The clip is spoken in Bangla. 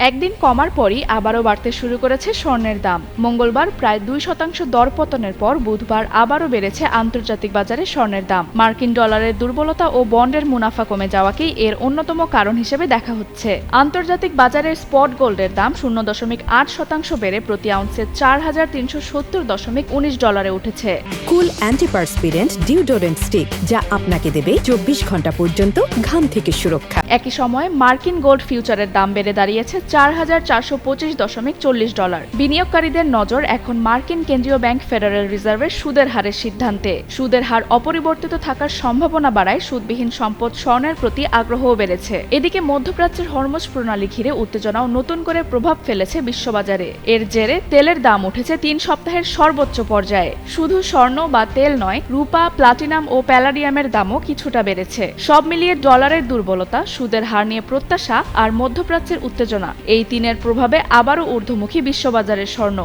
একদিন কমার পরই আবারও বাড়তে শুরু করেছে স্বর্ণের দাম। মঙ্গলবার প্রায় 2% দরপতনের পর বুধবার আবারও বেড়েছে আন্তর্জাতিক বাজারে স্বর্ণের দাম। মার্কিন ডলারের দুর্বলতা ও বন্ডের মুনাফা কমে যাওয়াকেই এর অন্যতম কারণ হিসেবে দেখা হচ্ছে। আন্তর্জাতিক বাজারের স্পট গোল্ডের দাম 0.8% বেড়ে প্রতি আউন্সে 4,370.19 ডলারে উঠেছে। কুল অ্যান্টিপারস্পিরেন্ট ডিওডোরেন্ট স্টিক, যা আপনাকে দেবে 24 ঘন্টা পর্যন্ত ঘাম থেকে সুরক্ষা। একই সময়ে মার্কিন গোল্ড ফিউচারের দাম বেড়ে দাঁড়িয়েছে 4,425.40 ডলার। বিনিয়োগকারীদের নজর এখন মার্কিন কেন্দ্রীয় ব্যাংক ফেডারেল রিজার্ভের সুদের হারের সিদ্ধান্তে। সুদের হার অপরিবর্তিত থাকার সম্ভাবনা বাড়ায় সুদবিহীন সম্পদ স্বর্ণের প্রতি আগ্রহও বেড়েছে। এদিকে মধ্যপ্রাচ্যের হরমুজ প্রণালী ঘিরে উত্তেজনাও নতুন করে প্রভাব ফেলেছে বিশ্ববাজারে। এর জেরে তেলের দাম উঠেছে 3 সপ্তাহের সর্বোচ্চ পর্যায়ে। শুধু স্বর্ণ বা তেল নয়, রূপা, প্লাটিনাম ও প্যালাডিয়ামের দামও কিছুটা বেড়েছে। সব মিলিয়ে ডলারের দুর্বলতা, সুদের হার নিয়ে প্রত্যাশা আর মধ্যপ্রাচ্যের উত্তেজনা, এই তিনের প্রভাবে আবারও ঊর্ধ্বমুখী বিশ্ববাজারের স্বর্ণ।